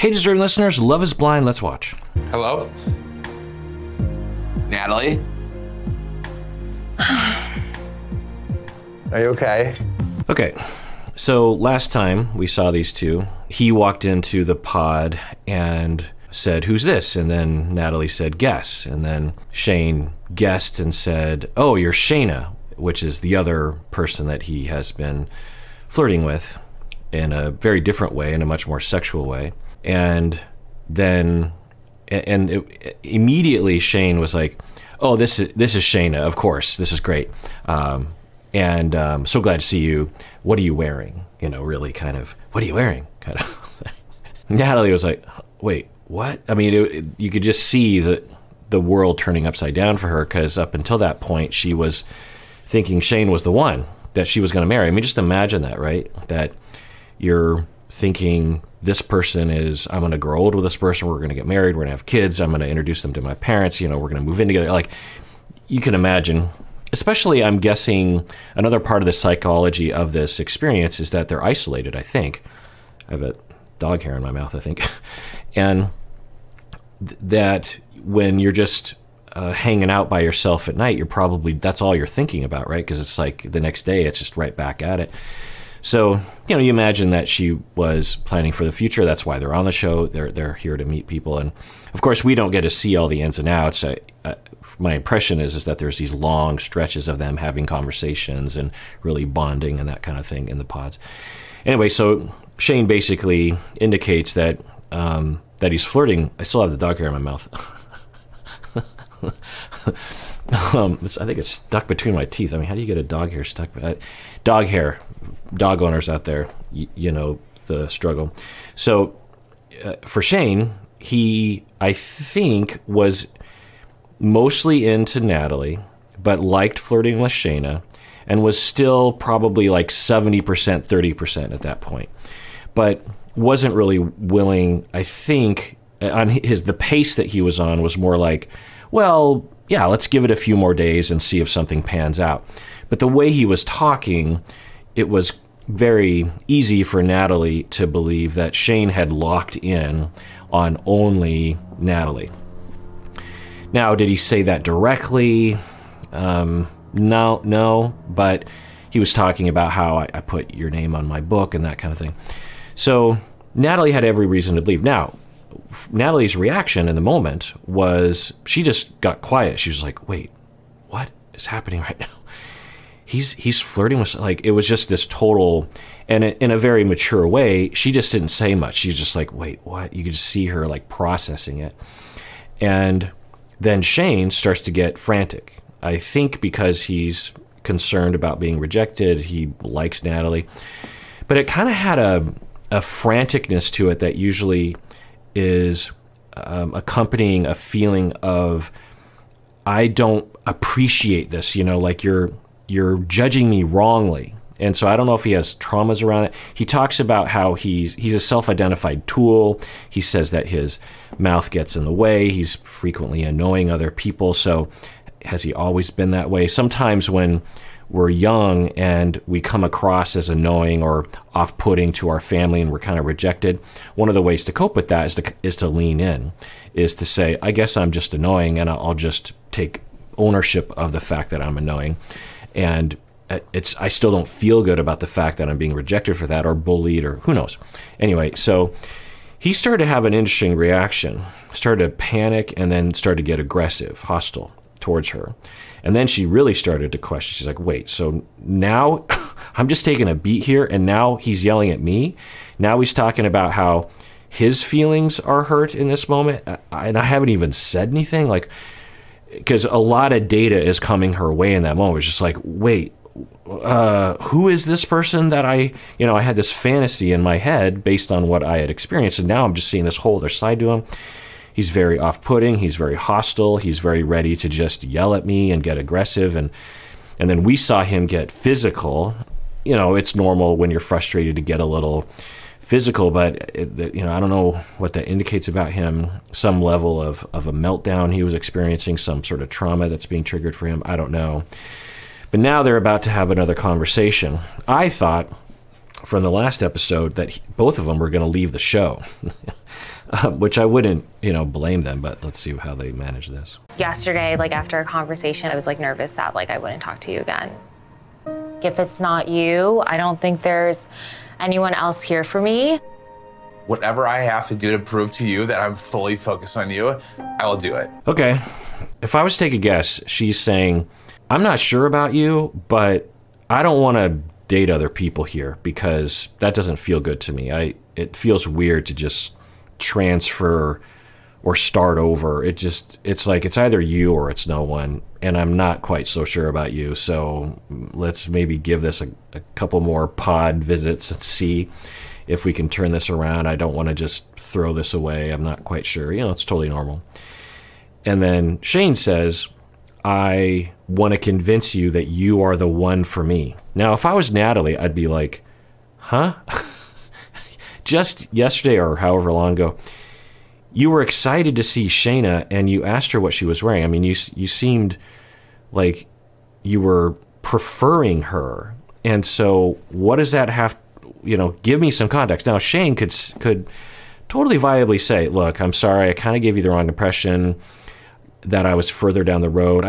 Hey, deserving listeners, Love is Blind. Let's watch. Hello? Natalie? Are you okay? Okay, so last time we saw these two, he walked into the pod and said, "Who's this?" And then Natalie said, "Guess." And then Shayne guessed and said, "Oh, you're Shayna," which is the other person that he has been flirting with in a very different way, in a much more sexual way. And then, immediately Shayne was like, "Oh, this is Shayna, of course. This is great. So glad to see you. What are you wearing?" You know, really kind of, "What are you wearing?" kind of. Natalie was like, "Wait, what?" I mean, you could just see the world turning upside down for her, because up until that point, she was thinking Shayne was the one that she was going to marry. I mean, just imagine that, right? That you're thinking, this person is, I'm going to grow old with this person, we're going to get married, we're going to have kids, I'm going to introduce them to my parents, you know, we're going to move in together. Like, you can imagine, especially, I'm guessing, another part of the psychology of this experience is that they're isolated, I think. I have a dog hair in my mouth, I think. And that when you're just hanging out by yourself at night, you're probably, that's all you're thinking about, right? Because it's like the next day, it's just right back at it. So, you know, you imagine that she was planning for the future. That's why they're on the show. They're here to meet people. And of course, we don't get to see all the ins and outs. My impression is that there's these long stretches of them having conversations and really bonding and that kind of thing in the pods. Anyway, so Shayne basically indicates that that he's flirting. I still have the dog hair in my mouth. I think it's stuck between my teeth. I mean, how do you get a dog hair stuck? Dog hair, dog owners out there, you know the struggle. So for Shayne, he, I think, was mostly into Natalie, but liked flirting with Shayna, and was still probably like 70%, 30% at that point. But wasn't really willing, I think, on the pace that he was on was more like, well, yeah, let's give it a few more days and see if something pans out. But the way he was talking, it was very easy for Natalie to believe that Shayne had locked in on only Natalie. Now, did he say that directly? No, but he was talking about how I put your name on my book and that kind of thing. So Natalie had every reason to believe. Now, Natalie's reaction in the moment was she just got quiet. She was like, "Wait, what is happening right now? He's flirting with," like, it was just this total, and in a very mature way, she just didn't say much. She's just like, "Wait, what?" You could just see her like processing it. And then Shayne starts to get frantic. I think because he's concerned about being rejected, he likes Natalie, but it kind of had a franticness to it that usually is accompanying a feeling of, I don't appreciate this, you know, like you're judging me wrongly. And so I don't know if he has traumas around it. He talks about how he's a self-identified tool. He says that his mouth gets in the way. He's frequently annoying other people. So has he always been that way? Sometimes when we're young and we come across as annoying or off-putting to our family and we're kind of rejected, one of the ways to cope with that is to lean in, is to say, I guess I'm just annoying, and I'll just take ownership of the fact that I'm annoying. And I still don't feel good about the fact that I'm being rejected for that, or bullied, or who knows. Anyway, so he started to have an interesting reaction, started to panic, and then started to get aggressive, hostile towards her. And then she really started to question. She's like, wait, so now I'm just taking a beat here, and now he's yelling at me? Now he's talking about how his feelings are hurt in this moment, and I haven't even said anything? Like, because a lot of data is coming her way in that moment. It's just like, wait, who is this person that I had this fantasy in my head based on what I had experienced, and now I'm just seeing this whole other side to him. He's very off-putting, he's very hostile, he's very ready to just yell at me and get aggressive, and then we saw him get physical. You know, it's normal when you're frustrated to get a little physical, but I don't know what that indicates about him. Some level of a meltdown he was experiencing, some sort of trauma that's being triggered for him, I don't know. But now they're about to have another conversation. I thought from the last episode that both of them were going to leave the show. which I wouldn't, blame them, but let's see how they manage this. Yesterday, like after a conversation, I was like nervous that like I wouldn't talk to you again. If it's not you, I don't think there's anyone else here for me. Whatever I have to do to prove to you that I'm fully focused on you, I will do it. Okay. If I was to take a guess, she's saying, I'm not sure about you, but I don't want to date other people here because that doesn't feel good to me. It feels weird to just transfer or start over. It's like it's either you or it's no one, and I'm not quite so sure about you. So let's maybe give this a couple more pod visits and see if we can turn this around. I don't want to just throw this away. I'm not quite sure. It's totally normal. And then Shayne says, I want to convince you that you are the one for me. Now, if I was Natalie, I'd be like, huh? Just yesterday or however long ago, you were excited to see Shayna and you asked her what she was wearing. I mean, you seemed like you were preferring her. And so what does that have, give me some context. Now, Shayne could totally viably say, look, I'm sorry, I kind of gave you the wrong impression that I was further down the road.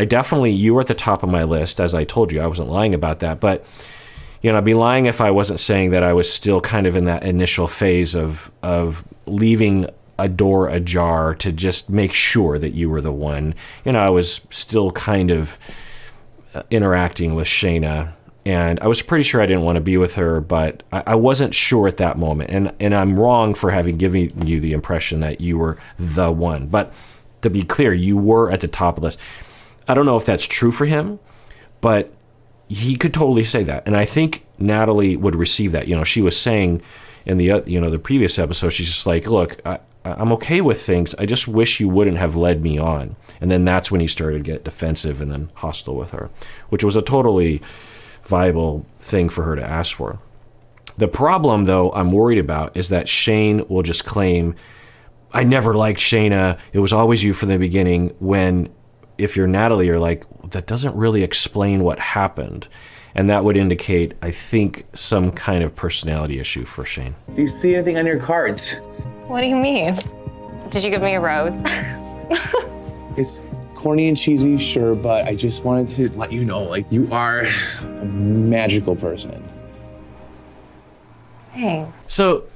You were at the top of my list, as I told you. I wasn't lying about that. But, I'd be lying if I wasn't saying that I was still kind of in that initial phase of leaving a door ajar to just make sure that you were the one. I was still kind of interacting with Shayna, and I was pretty sure I didn't want to be with her, but I wasn't sure at that moment. And I'm wrong for having given you the impression that you were the one. But to be clear, you were at the top of the list. I don't know if that's true for him, but he could totally say that. And I think Natalie would receive that. She was saying in the previous episode, she's just like, look, I'm okay with things. I just wish you wouldn't have led me on. And then that's when he started to get defensive and then hostile with her, which was a totally viable thing for her to ask for. The problem, though, I'm worried about is that Shayne will just claim, I never liked Shayna. It was always you from the beginning. When, if you're Natalie, you're like, that doesn't really explain what happened. And that would indicate, I think, some kind of personality issue for Shayne. Do you see anything on your cards? What do you mean? Did you give me a rose? It's corny and cheesy, sure, but I just wanted to let you know, like, you are a magical person. Thanks. So,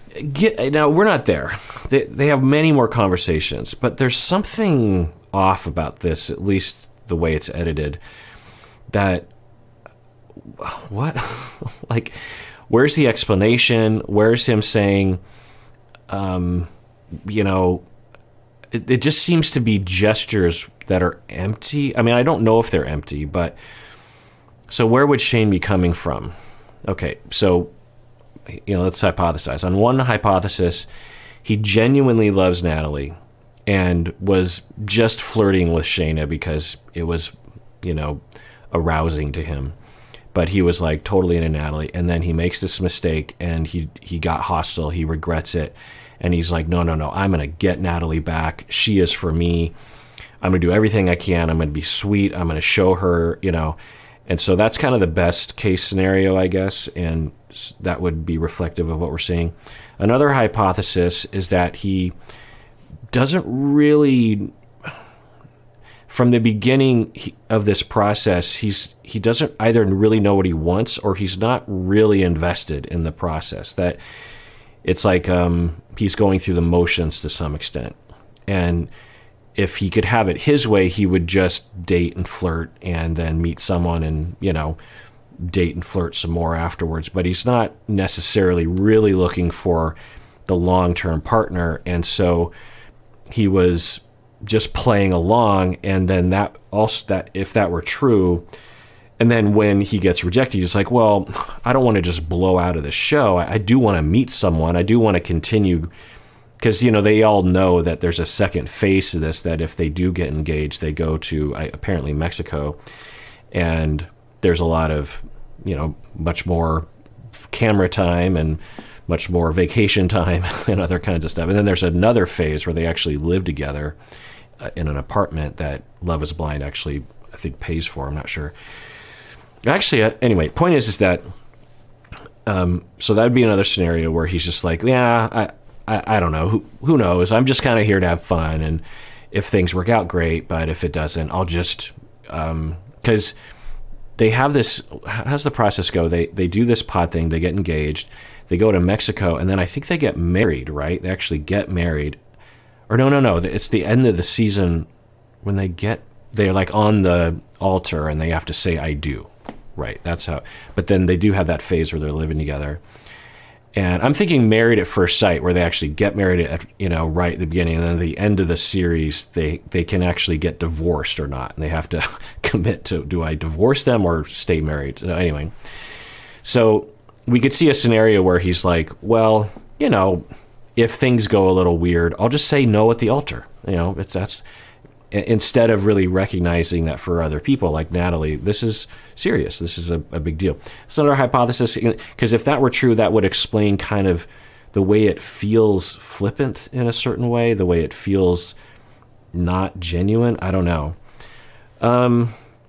now we're not there. They have many more conversations, but there's something off about this, at least the way it's edited, that, what? Like, where's the explanation? Where's him saying, it just seems to be gestures that are empty. I mean, I don't know if they're empty, but so where would Shayne be coming from? Okay, so, let's hypothesize. On one hypothesis, he genuinely loves Natalie and was just flirting with Shayna because it was, arousing to him. But he was like totally into Natalie, and then he makes this mistake and he got hostile. He regrets it. And he's like, no, I'm going to get Natalie back. She is for me. I'm going to do everything I can. I'm going to be sweet. I'm going to show her, And so that's kind of the best case scenario, I guess. And that would be reflective of what we're seeing. Another hypothesis is that he doesn't really, from the beginning of this process, he doesn't either really know what he wants or he's not really invested in the process. That it's like he's going through the motions to some extent. And if he could have it his way, he would just date and flirt and then meet someone and, date and flirt some more afterwards. But he's not necessarily really looking for the long-term partner. And so he was just playing along. And then that if that were true, and then when he gets rejected, he's like, well, I don't want to just blow out of the show. I do want to meet someone. I do want to continue, because, they all know that there's a second phase to this, that if they do get engaged, they go to apparently Mexico. And there's a lot of, much more camera time and much more vacation time and other kinds of stuff. And then there's another phase where they actually live together in an apartment that Love is Blind actually, I think, pays for. I'm not sure. Actually, anyway, point is that, so that would be another scenario where he's just like, yeah, I don't know. Who knows? I'm just kind of here to have fun, and if things work out, great. But if it doesn't, I'll just because they have this. How's the process go? They do this pod thing. They get engaged. They go to Mexico, and then I think they get married. Right? They actually get married. Or no. It's the end of the season when they're like on the altar and they have to say I do. Right. That's how. But then they do have that phase where they're living together. And I'm thinking Married at First Sight, where they actually get married at, right at the beginning, and then at the end of the series, they can actually get divorced or not, and they have to commit to, do I divorce them or stay married? So anyway, so we could see a scenario where he's like, well, if things go a little weird, I'll just say no at the altar. That's instead of really recognizing that for other people like Natalie, this is serious. This is a big deal. It's another hypothesis, because if that were true, that would explain kind of the way it feels flippant in a certain way, the way it feels not genuine. I don't know.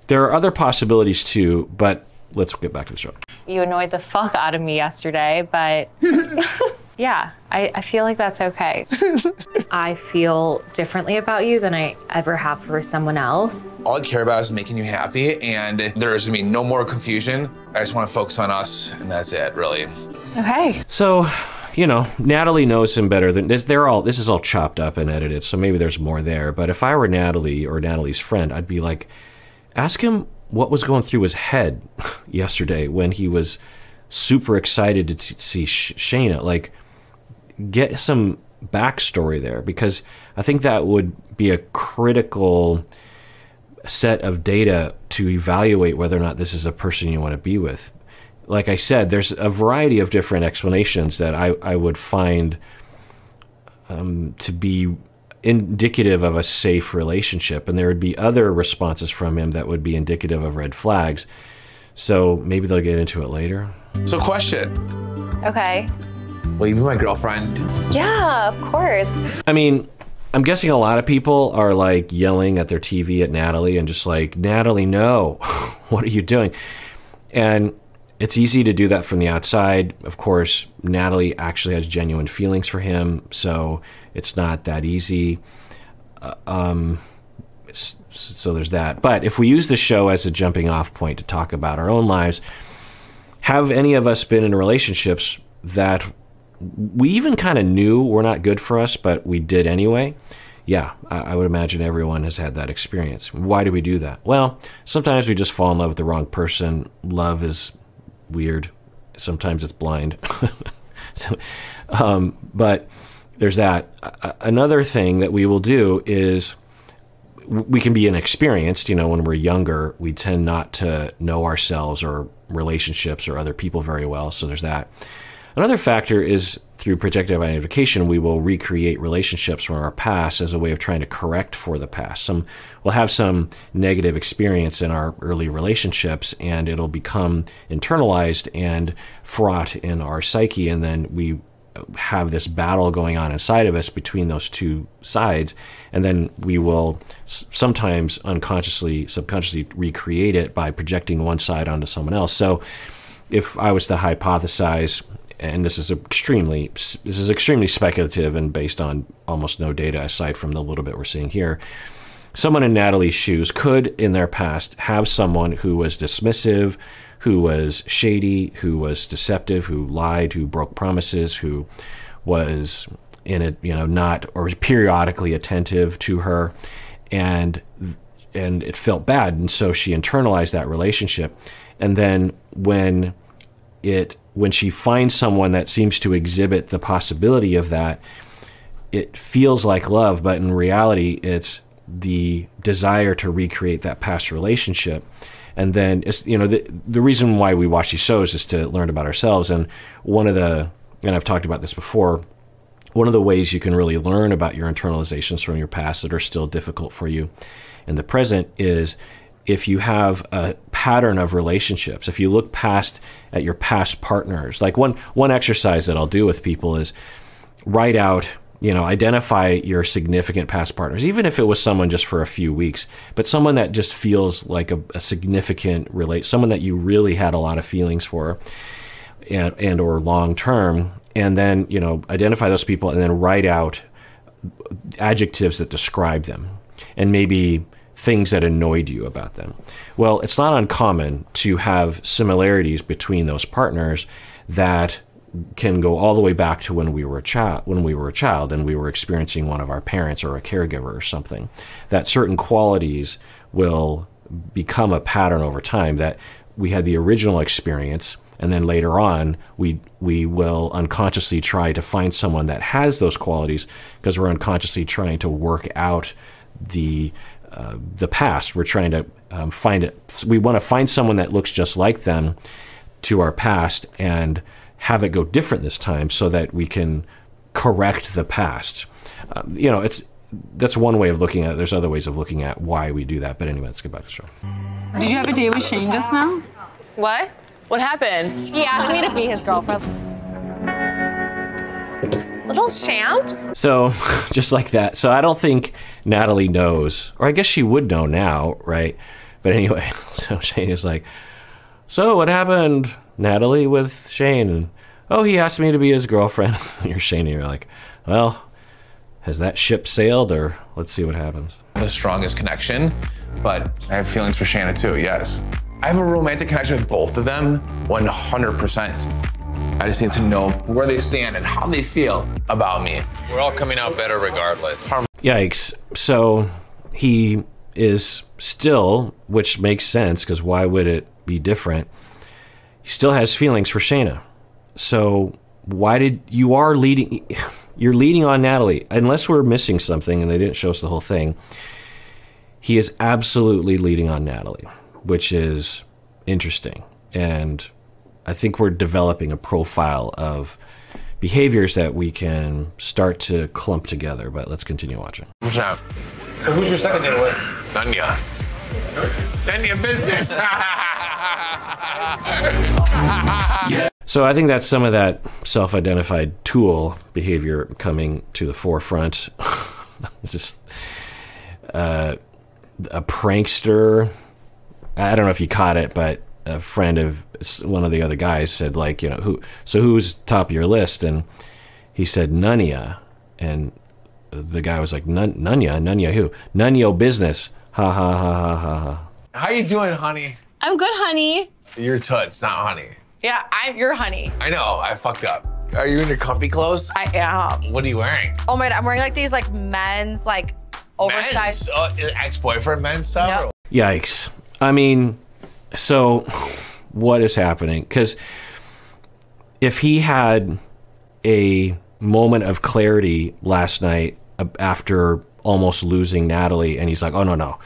There are other possibilities too, but let's get back to the show. You annoyed the fuck out of me yesterday, but yeah, I feel like that's okay. I feel differently about you than I ever have for someone else. All I care about is making you happy, and there's gonna be no more confusion. I just wanna focus on us, and that's it, really. Okay. So, Natalie knows him better than this. This is all chopped up and edited, so maybe there's more there. But if I were Natalie or Natalie's friend, I'd be like, ask him what was going through his head yesterday when he was super excited to see Shayna. Like, get some backstory there, because I think that would be a critical set of data to evaluate whether or not this is a person you want to be with. Like I said, there's a variety of different explanations that I would find to be indicative of a safe relationship, and there would be other responses from him that would be indicative of red flags. So maybe they'll get into it later. So question. Okay. Will you be my girlfriend? Yeah, of course. I mean, I'm guessing a lot of people are like yelling at their TV at Natalie and just like, Natalie, no, what are you doing? And it's easy to do that from the outside. Of course, Natalie actually has genuine feelings for him, so it's not that easy. So there's that. But if we use the show as a jumping off point to talk about our own lives, have any of us been in relationships that we even kind of knew were not good for us, but we did anyway? Yeah, I would imagine everyone has had that experience. Why do we do that? Well, sometimes we just fall in love with the wrong person. Love is weird. Sometimes it's blind. But there's that. Another thing that we will do is we can be inexperienced. When we're younger, we tend not to know ourselves or relationships or other people very well. So there's that. Another factor is through projective identification, we will recreate relationships from our past as a way of trying to correct for the past. We'll have some negative experience in our early relationships, and it'll become internalized and fraught in our psyche, and then we have this battle going on inside of us between those two sides, and then we will sometimes unconsciously, subconsciously recreate it by projecting one side onto someone else. So if I was to hypothesize, and this is extremely speculative and based on almost no data aside from the little bit we're seeing here, someone in Natalie's shoes could, in their past, have someone who was dismissive, who was shady, who was deceptive, who lied, who broke promises, who was not or periodically attentive to her, and it felt bad, and so she internalized that relationship. And then when she finds someone that seems to exhibit the possibility of that, it feels like love, but in reality, it's the desire to recreate that past relationship. And then, the reason why we watch these shows is to learn about ourselves. And and I've talked about this before, one of the ways you can really learn about your internalizations from your past that are still difficult for you in the present is if you have a pattern of relationships. If you look past at your past partners, like one exercise that I'll do with people is write out, identify your significant past partners, even if it was someone just for a few weeks, but someone that just feels like a significant someone that you really had a lot of feelings for and or long term, and then, you know, identify those people and then write out adjectives that describe them and maybe things that annoyed you about them. Well, it's not uncommon to have similarities between those partners that can go all the way back to when we were a child, and we were experiencing one of our parents or a caregiver or something. That certain qualities will become a pattern over time, that we had the original experience, and then later on we will unconsciously try to find someone that has those qualities because we're unconsciously trying to work out the past. We're trying to find it. We want to find someone that looks just like them to our past and have it go different this time so that we can correct the past. You know, that's one way of looking at it. There's other ways of looking at why we do that. But anyway, let's get back to the show. Did you have a date with Shayne just now? What? What happened? He asked me to be his girlfriend. Little shamps? So, just like that. So I don't think Natalie knows, or I guess she would know now, right? But anyway, so Shayne is like, so what happened, Natalie, with Shayne? And, oh, he asked me to be his girlfriend. You're Shayne, and you're like, well, has that ship sailed, or let's see what happens. The strongest connection, but I have feelings for Shayna too, yes. I have a romantic connection with both of them, 100%. I just need to know where they stand and how they feel about me. We're all coming out better regardless. Yikes. So he is still, which makes sense, because why would it be different? He still has feelings for Shayna. So why did you're leading on Natalie, unless we're missing something and they didn't show us the whole thing. He is absolutely leading on Natalie, which is interesting. And I think we're developing a profile of behaviors that we can start to clump together, but let's continue watching. What's up? So who's your second date with? Nanya. Nanya business. So I think that's some of that self-identified tool behavior coming to the forefront. It's just a prankster. I don't know if you caught it, but a friend of one of the other guys said, like, you know, who's top of your list? And he said Nanya, and the guy was like, Nanya who? Nunyo business. Ha ha ha ha ha ha. How you doing, honey? I'm good, honey. You're toots, not honey. Yeah, I'm your honey. I know, I fucked up. Are you in your comfy clothes? I am. What are you wearing? Oh my God, I'm wearing like these like men's like oversized. Ex-boyfriend men's stuff? Yep. Yikes. I mean, so what is happening? Because if he had a moment of clarity last night after almost losing Natalie, and he's like, oh no,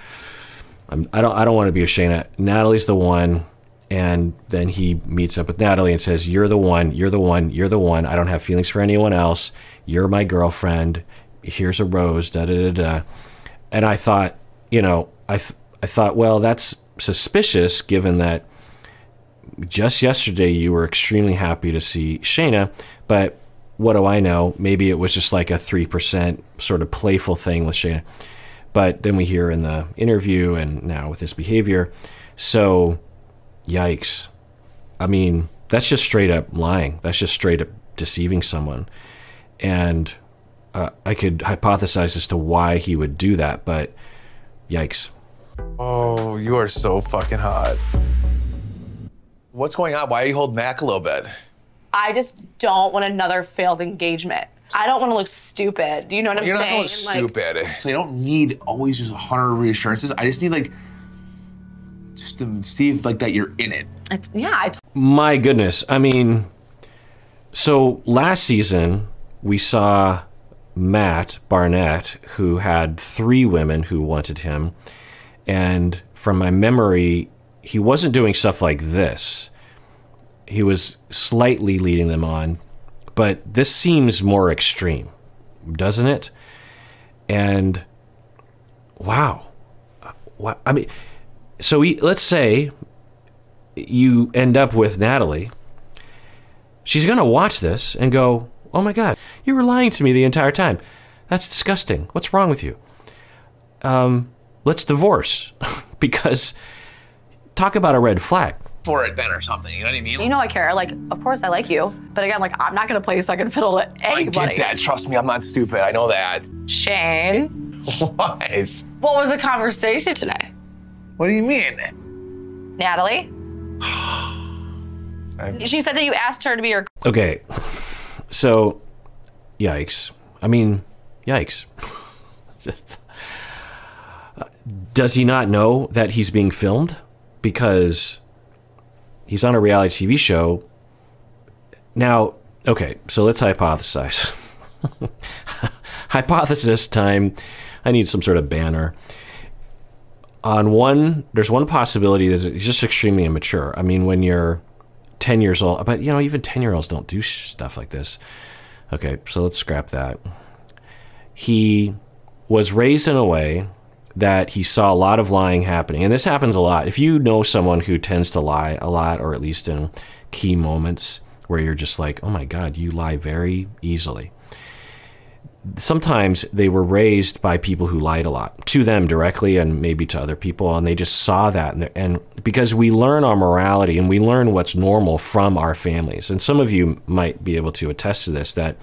I don't want to be with Shayna. Natalie's the one. And then he meets up with Natalie and says, you're the one, you're the one, you're the one. I don't have feelings for anyone else. You're my girlfriend. Here's a rose, da da da da. And I thought, you know, I thought, well, that's suspicious given that just yesterday you were extremely happy to see Shayna, but what do I know? Maybe it was just like a 3% sort of playful thing with Shayna. But then we hear in the interview and now with his behavior. So yikes. I mean, that's just straight up lying. That's just straight up deceiving someone. And I could hypothesize as to why he would do that, but yikes. Oh, you are so fucking hot. What's going on? Why are you holding back a little bit? I just don't want another failed engagement. I don't want to look stupid. You know what I'm saying? You're not gonna look stupid. So you don't need always just 100 reassurances. I just need like, just to see if like that you're in it. My goodness. I mean, so last season we saw Matt Barnett, who had 3 women who wanted him. And from my memory, he wasn't doing stuff like this. He was slightly leading them on, but this seems more extreme, doesn't it? And wow. I mean, so let's say you end up with Natalie. She's going to watch this and go, oh my God, you were lying to me the entire time. That's disgusting. What's wrong with you? Let's divorce. Because talk about a red flag. for it then or something. You know what I mean? You know I care. Like, of course I like you. But again, like, I'm not gonna play second fiddle to anybody. I get that. Trust me, I'm not stupid. I know that. Shayne. What? What was the conversation today? What do you mean? Natalie? She said that you asked her to be your... Okay, so, yikes. I mean, yikes. Does he not know that he's being filmed? Because he's on a reality TV show. Now, okay, so let's hypothesize. Hypothesis time. I need some sort of banner. There's one possibility that he's just extremely immature. I mean, when you're 10 years old, but you know, even 10-year-olds don't do stuff like this. Okay, so let's scrap that. He was raised in a way that he saw a lot of lying happening. And this happens a lot. If you know someone who tends to lie a lot, or at least in key moments where you're just like, oh my God, you lie very easily. Sometimes they were raised by people who lied a lot, to them directly and maybe to other people, and they just saw that. And because we learn our morality and we learn what's normal from our families. And some of you might be able to attest to this, that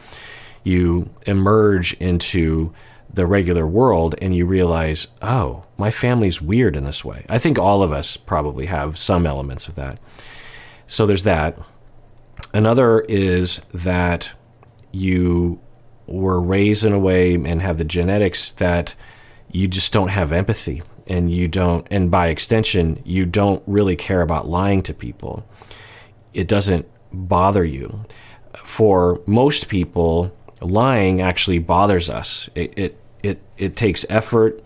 you emerge into the regular world and you realize, oh, my family's weird in this way. I think all of us probably have some elements of that. So there's that. Another is that you were raised in a way and have the genetics that you just don't have empathy, and you don't, and by extension, you don't really care about lying to people. It doesn't bother you. For most people, lying actually bothers us. It takes effort.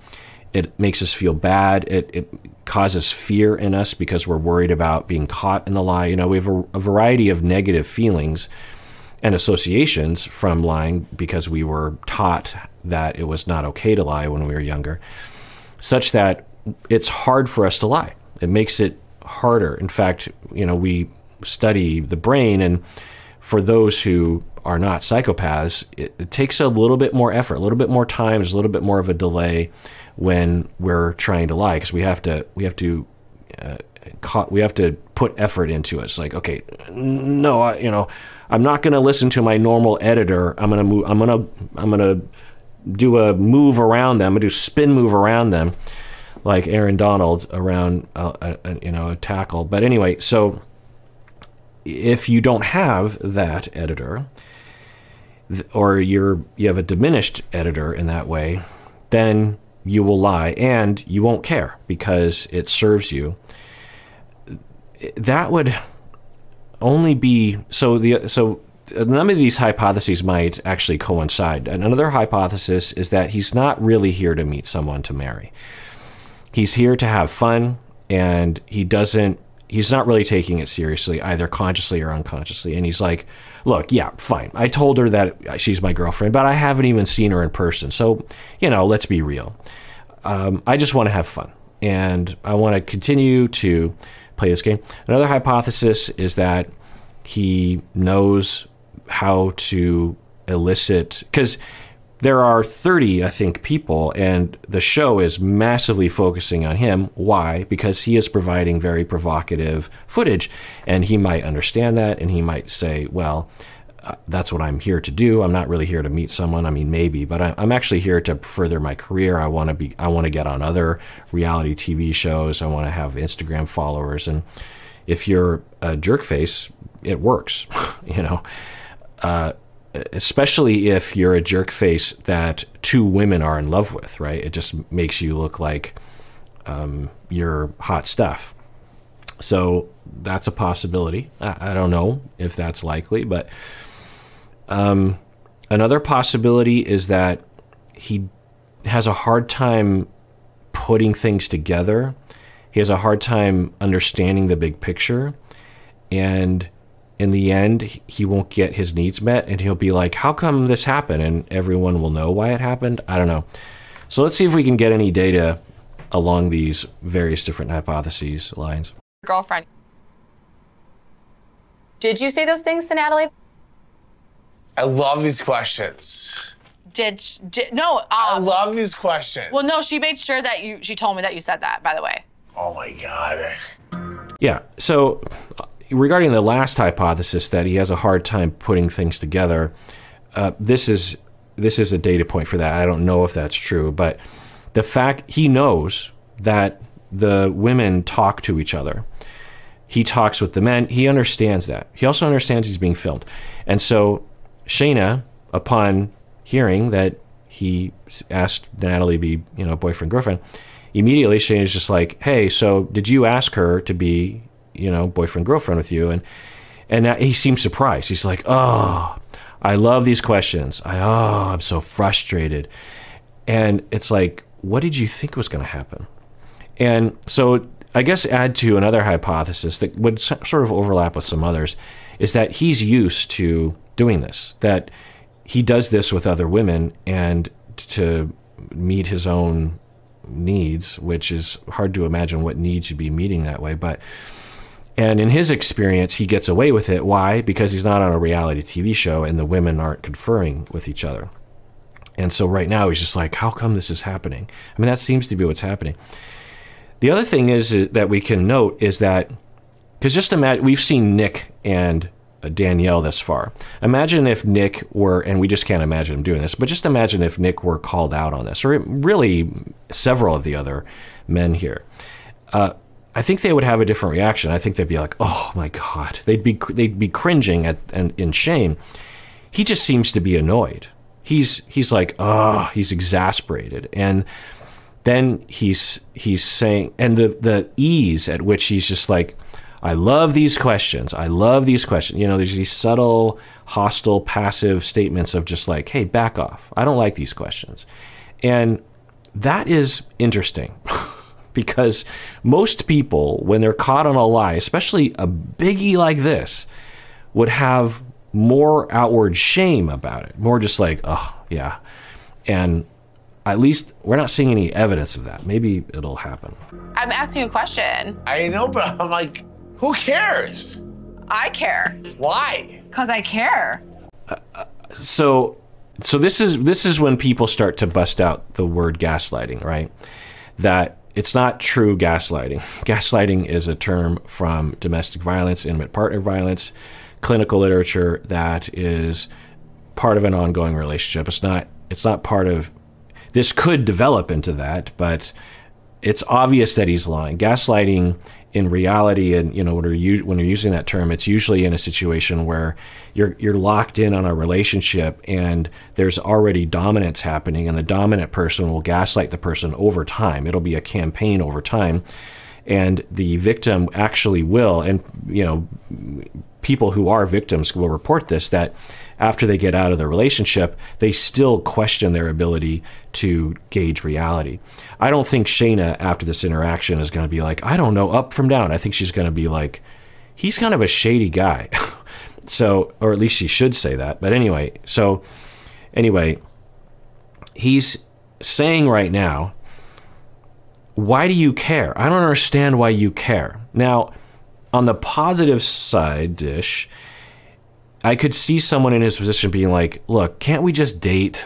It makes us feel bad. It causes fear in us because we're worried about being caught in the lie. You know, we have a variety of negative feelings and associations from lying because we were taught that it was not okay to lie when we were younger, such that it's hard for us to lie. It makes it harder. In fact, you know, we study the brain, and for those who are not psychopaths, it takes a little bit more effort, a little bit more time, there's a little bit more of a delay when we're trying to lie, because we have to put effort into it. It's like, okay, no, I'm not going to listen to my normal editor. I'm going to do a move around them. I'm going to do a spin move around them, like Aaron Donald around a tackle. But anyway, so if you don't have that editor, or you have a diminished editor in that way, then you will lie and you won't care because it serves you. That would only be so none of these hypotheses might actually coincide. Another hypothesis is that he's not really here to meet someone to marry. He's here to have fun, and he's not really taking it seriously, either consciously or unconsciously. And he's like, look, yeah, fine. I told her that she's my girlfriend, but I haven't even seen her in person. So, let's be real. I just want to have fun, and I want to continue to play this game. Another hypothesis is that he knows how to elicit, because there are 30, I think, people, and the show is massively focusing on him. Why? Because he is providing very provocative footage, and he might understand that, and he might say, well, that's what I'm here to do. I'm not really here to meet someone. I mean, maybe, but I'm actually here to further my career. I want to get on other reality TV shows. I want to have Instagram followers. And if you're a jerk face, it works, especially if you're a jerk face that two women are in love with, right? It just makes you look like you're hot stuff. So that's a possibility. I don't know if that's likely, but another possibility is that he has a hard time putting things together. He has a hard time understanding the big picture, and in the end, he won't get his needs met, and he'll be like, how come this happened? And everyone will know why it happened. I don't know. So let's see if we can get any data along these various different hypotheses lines. Girlfriend. Did you say those things to Natalie? I love these questions. No. I love these questions. Well, no, she made sure that she told me that you said that, by the way. Oh my God. Yeah. So regarding the last hypothesis that he has a hard time putting things together, this is a data point for that. I don't know if that's true, but the fact he knows that the women talk to each other. He talks with the men. He understands that. He also understands he's being filmed. And so Shayna, upon hearing that he asked Natalie to be, boyfriend, girlfriend, immediately Shayna's just like, hey, so did you ask her to be, boyfriend, girlfriend with you? And he seems surprised. He's like, oh, I love these questions. I'm so frustrated. And it's like, what did you think was going to happen? And so I guess add to another hypothesis that would sort of overlap with some others is that he's used to doing this, that he does this with other women and to meet his own needs, which is hard to imagine what needs you'd be meeting that way. And in his experience, he gets away with it. Why? Because he's not on a reality TV show and the women aren't conferring with each other. And so right now he's just like, how come this is happening? I mean, that seems to be what's happening. The other thing is that we can note is that, because just imagine, we've seen Nick and Danielle this far. Imagine if Nick were, and we just can't imagine him doing this, but just imagine if Nick were called out on this, or really several of the other men here. I think they would have a different reaction. I think they'd be like, oh my God. They'd be cringing in shame. He just seems to be annoyed. He's like, oh, he's exasperated. And then he's saying, and the ease at which he's just like, I love these questions. I love these questions. There's these subtle, hostile, passive statements of just like, hey, back off. I don't like these questions. And that is interesting because most people, when they're caught on a lie, especially a biggie like this, would have more outward shame about it. More just like, oh, yeah. And at least we're not seeing any evidence of that. Maybe it'll happen. I'm asking you a question. I know, but I'm like, who cares? I care. Why? Because I care. So this is when people start to bust out the word gaslighting, right? That it's not true gaslighting. Gaslighting is a term from domestic violence, intimate partner violence, clinical literature that is part of an ongoing relationship. It's not part of. This could develop into that, but it's obvious that he's lying. Gaslighting in reality, and when you're using that term, it's usually in a situation where you're locked in on a relationship and there's already dominance happening, and the dominant person will gaslight the person over time. It'll be a campaign over time, and the victim actually will, and people who are victims will report this, that after they get out of the relationship, they still question their ability to gauge reality. I don't think Shayna, after this interaction, is going to be like, I don't know, up from down. I think she's going to be like, he's kind of a shady guy. So, or at least she should say that. But anyway, he's saying right now, why do you care? I don't understand why you care. Now, on the positive side dish, I could see someone in his position being like, look, can't we just date?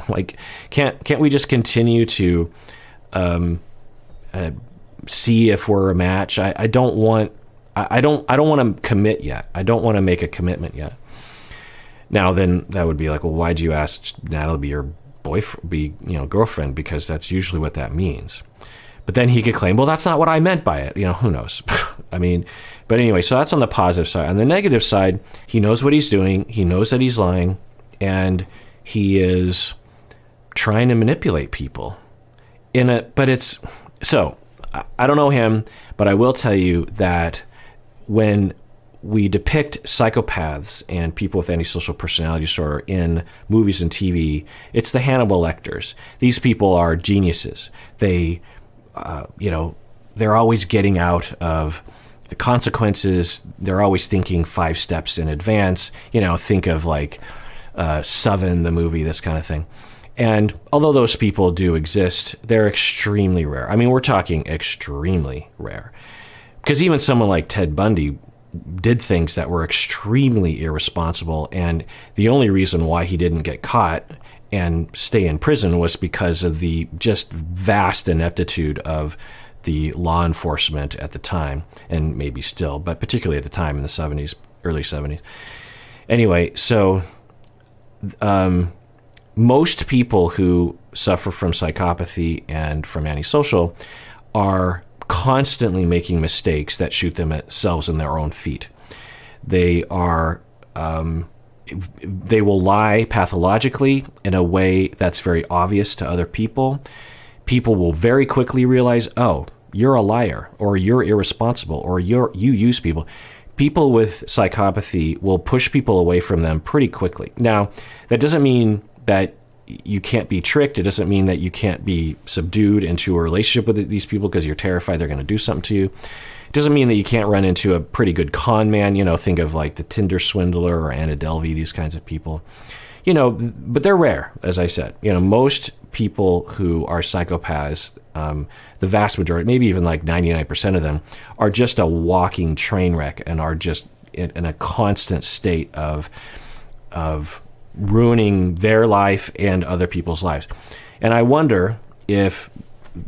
Like, can't we just continue to see if we're a match? I don't want to commit yet. I don't want to make a commitment yet. Now then that would be like, well, why'd you ask Natalie to be your boyfriend, girlfriend? Because that's usually what that means. But then he could claim, well, that's not what I meant by it. Who knows? I mean, but anyway, so that's on the positive side. On the negative side, he knows what he's doing. He knows that he's lying, and he is trying to manipulate people. But it's, so I don't know him, but I will tell you that when we depict psychopaths and people with antisocial personality disorder in movies and TV, it's the Hannibal Lecters. These people are geniuses. They, they're always getting out of the consequences. They're always thinking 5 steps in advance. Think of like Seven, the movie, this kind of thing. And although those people do exist, they're extremely rare. I mean, we're talking extremely rare. Because even someone like Ted Bundy did things that were extremely irresponsible, and the only reason why he didn't get caught and stay in prison was because of the just vast ineptitude of the law enforcement at the time, and maybe still, but particularly at the time in the 70s, early 70s. Anyway, so most people who suffer from psychopathy and from antisocial are constantly making mistakes that shoot themselves in their own feet. They are, they will lie pathologically in a way that's very obvious to other people. People will very quickly realize, oh, you're a liar, or you're irresponsible, or you use people. People with psychopathy will push people away from them pretty quickly. Now, that doesn't mean that you can't be tricked. It doesn't mean that you can't be subdued into a relationship with these people because you're terrified they're going to do something to you. It doesn't mean that you can't run into a pretty good con man. You know, think of like the Tinder swindler or Anna Delvey, these kinds of people. You know, but they're rare, as I said. You know, most people who are psychopaths, the vast majority, maybe even like 99% of them, are just a walking train wreck and are just in a constant state of ruining their life and other people's lives. And I wonder if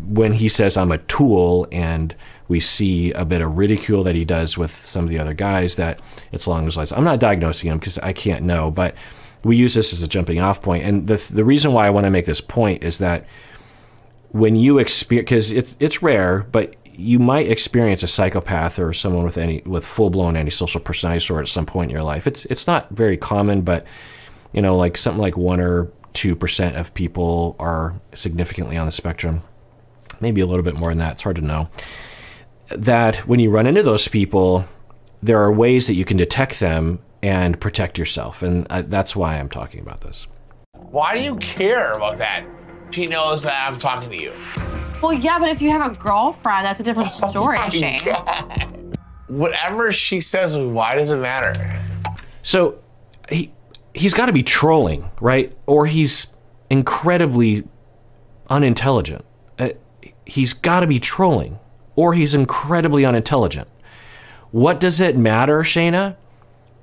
when he says I'm a tool and we see a bit of ridicule that he does with some of the other guys, that it's along those lines. I'm not diagnosing him because I can't know, but we use this as a jumping off point. And the reason why I want to make this point is that when you experience, because it's rare, but you might experience a psychopath or someone with full-blown antisocial personality disorder at some point in your life. It's not very common, but you know, like something like 1 or 2% of people are significantly on the spectrum. Maybe a little bit more than that. It's hard to know. That when you run into those people, there are ways that you can detect them and protect yourself. And that's why I'm talking about this. Why do you care about that? She knows that I'm talking to you. Well, yeah, but if you have a girlfriend, that's a different story, Shayne. God. Whatever she says, why does it matter? So he's got to be trolling, right? Or he's incredibly unintelligent. He's got to be trolling, or he's incredibly unintelligent. What does it matter, Shayna,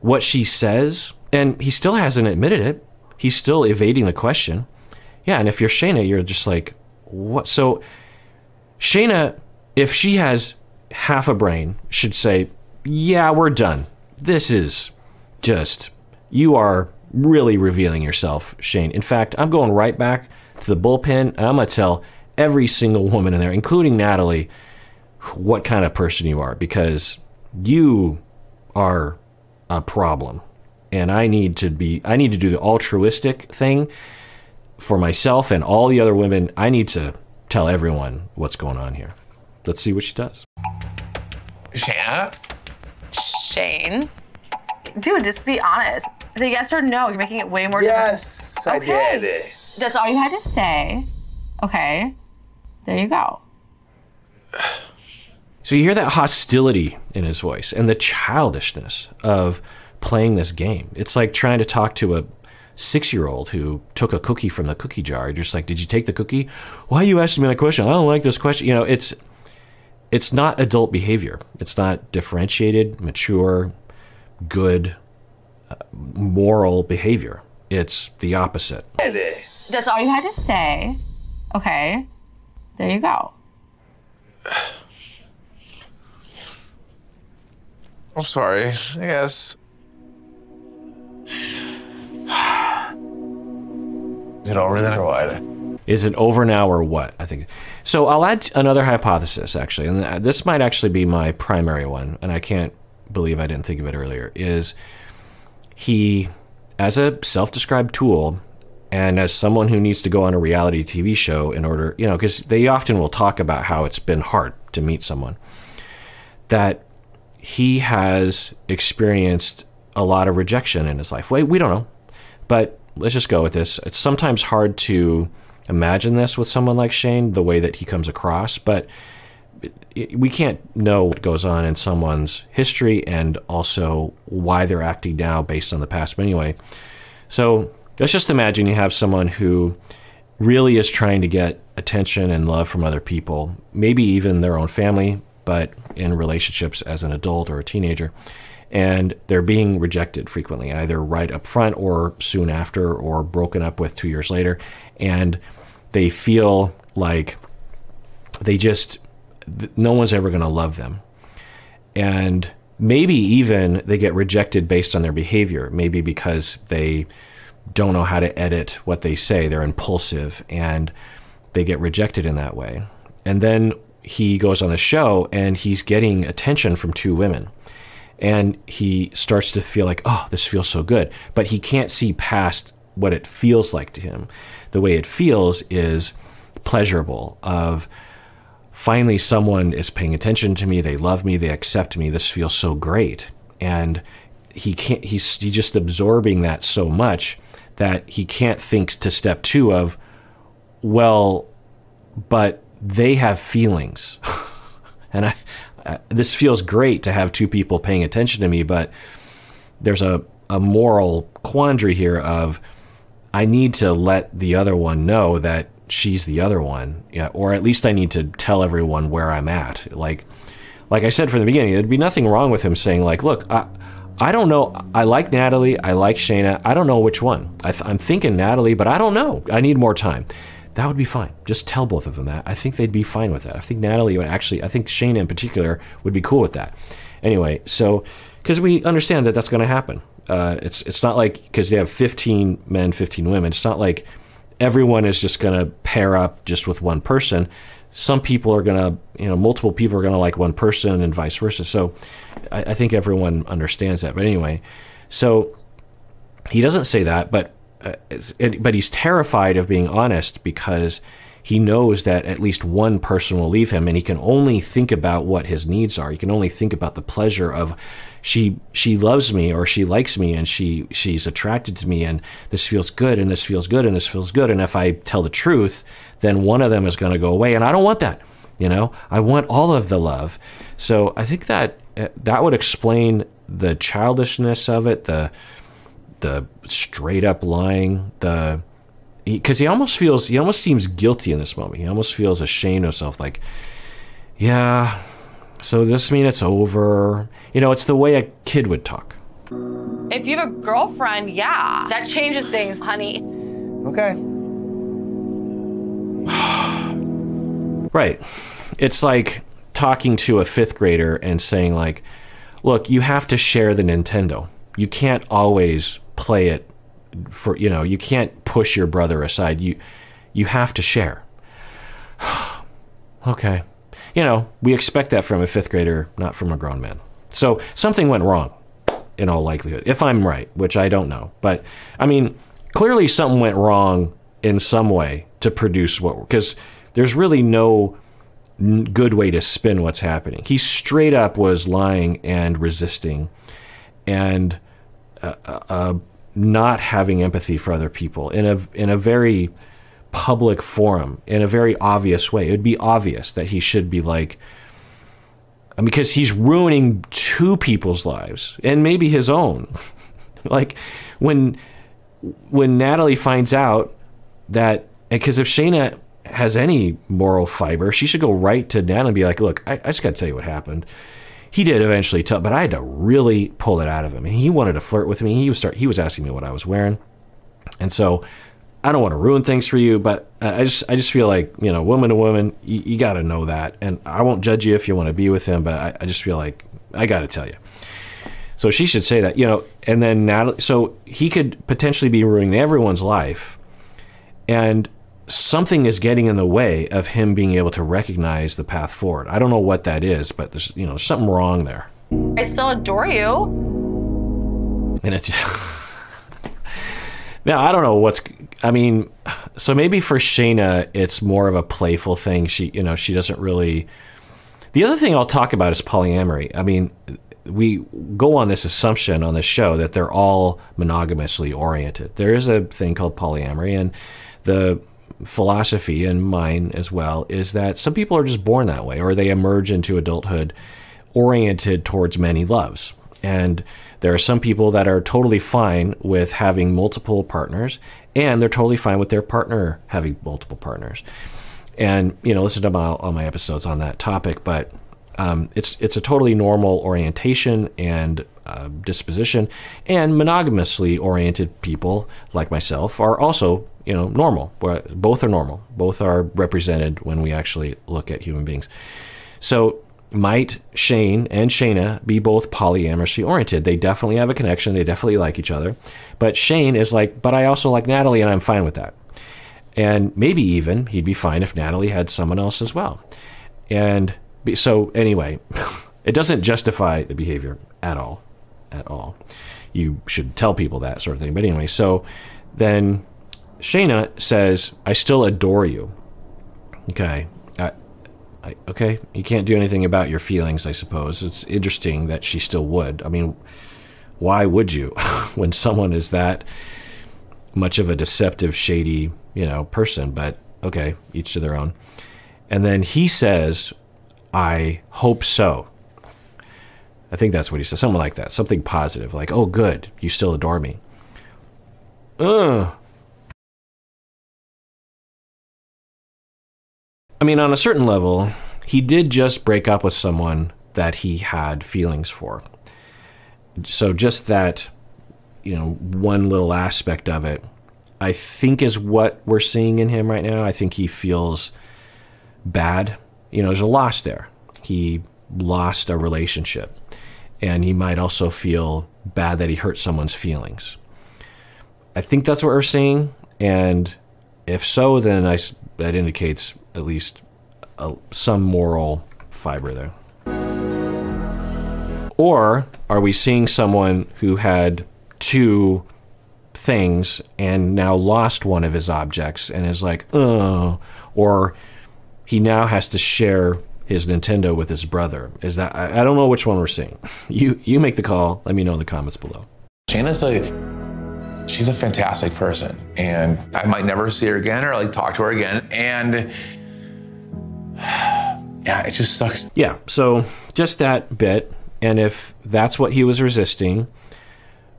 what she says? And he still hasn't admitted it. He's still evading the question. Yeah, and if you're Shayna, you're just like, what? So Shayna, if she has half a brain, should say, yeah, we're done. This is just, you are really revealing yourself, Shayne. In fact, I'm going right back to the bullpen, and I'm going to tell every single woman in there, including Natalie, what kind of person you are, because you are a problem. And I need to do the altruistic thing for myself and all the other women. I need to tell everyone what's going on here. Let's see what she does. Shayna? Shayne? Dude, just be honest. Is it yes or no? You're making it way more Yes, difficult. I did. That's all you had to say. Okay. There you go. So you hear that hostility in his voice and the childishness of playing this game. It's like trying to talk to a 6-year-old who took a cookie from the cookie jar. You're just like, did you take the cookie? Why are you asking me that question? I don't like this question. You know, it's not adult behavior. It's not differentiated, mature, good, moral behavior. It's the opposite. That's all you had to say. Okay. There you go. I'm sorry, I guess. Is it over then or what? Is it over now or what? I think. So I'll add another hypothesis, actually, and this might actually be my primary one, and I can't believe I didn't think of it earlier, is he, as a self-described tool, and as someone who needs to go on a reality TV show in order, you know, because they often will talk about how it's been hard to meet someone, that he has experienced a lot of rejection in his life. Wait, we don't know, but let's just go with this. It's sometimes hard to imagine this with someone like Shayne, the way that he comes across, but we can't know what goes on in someone's history and also why they're acting now based on the past. But anyway, so let's just imagine you have someone who really is trying to get attention and love from other people, maybe even their own family, but in relationships as an adult or a teenager. And they're being rejected frequently, either right up front or soon after, or broken up with 2 years later. And they feel like no one's ever going to love them. And maybe even they get rejected based on their behavior, maybe because they don't know how to edit what they say. They're impulsive and they get rejected in that way. And then he goes on the show and he's getting attention from 2 women. And he starts to feel like, oh, this feels so good. But he can't see past what it feels like to him. The way it feels is pleasurable, of finally someone is paying attention to me, they love me, they accept me, this feels so great. And he's just absorbing that so much that he can't think to step 2 of, well, but they have feelings. And this feels great to have 2 people paying attention to me, but there's a moral quandary here of, I need to let the other one know that she's the other one, yeah, or at least I need to tell everyone where I'm at. Like I said from the beginning, there'd be nothing wrong with him saying, like, look, I don't know. I like Natalie. I like Shayna. I don't know which one. I'm thinking Natalie, but I don't know. I need more time. That would be fine. Just tell both of them that. I think they'd be fine with that. I think Natalie would actually, I think Shayna in particular would be cool with that. Anyway, so, because we understand that that's going to happen. It's not like, because they have 15 men, 15 women, it's not like everyone is just going to pair up just with one person. Some people are going to, multiple people are going to like one person and vice versa. So I think everyone understands that. But anyway, so he doesn't say that, but he's terrified of being honest because he knows that at least one person will leave him, and he can only think about what his needs are. He can only think about the pleasure of she loves me, or she likes me, and she's attracted to me, and this feels good, and this feels good, and this feels good. And if I tell the truth, then one of them is going to go away, and I don't want that. I want all of the love. So I think that would explain the childishness of it, the straight up lying, because he almost seems guilty in this moment. He almost feels ashamed of himself, like, yeah, so does this mean it's over? It's the way a kid would talk. If you have a girlfriend, yeah, that changes things, honey. Okay. Right. It's like talking to a 5th grader and saying, like, look, you have to share the Nintendo. You can't always play it for, you can't push your brother aside. You have to share. Okay. We expect that from a 5th grader, not from a grown man. So something went wrong, in all likelihood, if I'm right, which I don't know. But I mean, clearly something went wrong in some way to produce because there's really no good way to spin what's happening. He straight up was lying and resisting and not having empathy for other people in a very public forum, in a very obvious way. It would be obvious that he should be like, because he's ruining 2 people's lives and maybe his own. Like when Natalie finds out that, because if Shayna has any moral fiber, she should go right to Natalie and be like, look, I just got to tell you what happened. He did eventually tell, but I had to really pull it out of him. And he wanted to flirt with me. He was asking me what I was wearing. And so I don't want to ruin things for you, but I just feel like, woman to woman, you got to know that. And I won't judge you if you want to be with him, but I just feel like I got to tell you. So she should say that, and then Natalie, so he could potentially be ruining everyone's life. And something is getting in the way of him being able to recognize the path forward. I don't know what that is, but there's, something wrong there. I still adore you. And it's now, I don't know so maybe for Shayna, it's more of a playful thing. She doesn't really. The other thing I'll talk about is polyamory. I mean, we go on this assumption on this show that they're all monogamously oriented. There is a thing called polyamory, and the philosophy, and mine as well, is that some people are just born that way, or they emerge into adulthood oriented towards many loves. And there are some people that are totally fine with having multiple partners, and they're totally fine with their partner having multiple partners. And, listen to all my episodes on that topic, but it's a totally normal orientation and disposition. And monogamously oriented people like myself are also, normal. Both are normal. Both are represented when we actually look at human beings. So might Shayne and Shayna be both polyamory oriented? They definitely have a connection. They definitely like each other. But Shayne is like, but I also like Natalie and I'm fine with that. And maybe even he'd be fine if Natalie had someone else as well. And so anyway, it doesn't justify the behavior at all. You should tell people that sort of thing. But anyway, so then Shayna says, I still adore you. Okay. Okay, you can't do anything about your feelings, I suppose. It's interesting that she still would. I mean, why would you when someone is that much of a deceptive, shady, person? But okay, each to their own. And then he says, I hope so. I think that's what he says, something like that, something positive, like, oh, good, you still adore me. I mean, on a certain level, he did just break up with someone that he had feelings for. So just that, one little aspect of it, I think is what we're seeing in him right now. I think he feels bad. There's a loss there. He lost a relationship. And he might also feel bad that he hurt someone's feelings. I think that's what we're seeing. And if so, then that indicates at least some moral fiber there. Or are we seeing someone who had two things and now lost one of his objects and is like, oh, or he now has to share his Nintendo with his brother? Is that, I don't know which one we're seeing. You make the call. Let me know in the comments below. Shayna's she's a fantastic person, and I might never see her again or talk to her again. And yeah, it just sucks. Yeah, so just that bit. And if that's what he was resisting,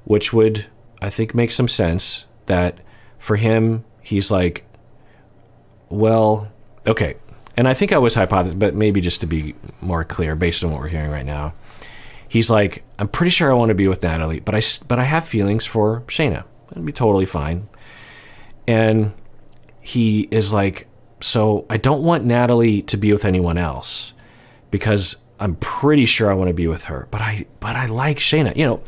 which would, I think, make some sense, that for him, he's like, well, okay. And I think I was hypothesizing, but maybe just to be more clear based on what we're hearing right now, he's like, I'm pretty sure I want to be with Natalie, but I have feelings for Shayna. It'd be totally fine. And he is like, so I don't want Natalie to be with anyone else because I'm pretty sure I want to be with her. But I like Shayna.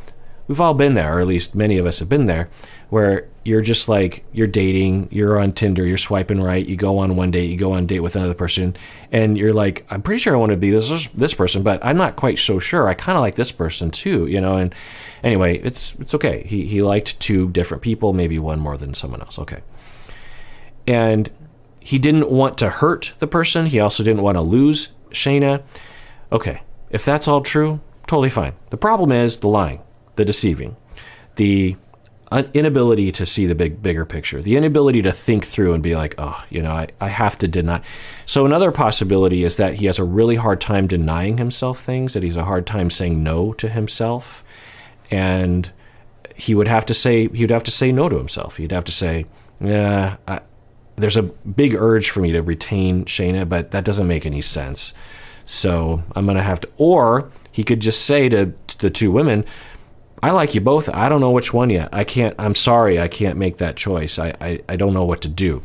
We've all been there, or at least many of us have been there, where you're just like, you're dating, you're on Tinder, you're swiping right, you go on one date, you go on a date with another person, and you're like, I'm pretty sure I want to be this person, but I'm not quite so sure. I kind of like this person too, and anyway, it's okay. He liked two different people, maybe one more than someone else. Okay. And he didn't want to hurt the person. He also didn't want to lose Shayna. Okay. If that's all true, totally fine. The problem is the lying, the deceiving, the inability to see the bigger picture, the inability to think through and be like, oh, I have to deny. So another possibility is that he has a really hard time denying himself things, that he's a hard time saying no to himself. And he would have to say no to himself. He'd have to say, yeah, there's a big urge for me to retain Shayna, but that doesn't make any sense. So I'm going to have to, or he could just say to the two women, I like you both. I don't know which one yet. I'm sorry. I can't make that choice. I don't know what to do.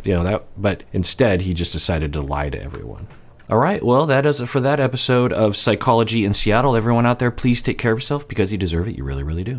But instead he just decided to lie to everyone. All right. Well, that does it for that episode of Psychology in Seattle. Everyone out there, please take care of yourself because you deserve it. You really, really do.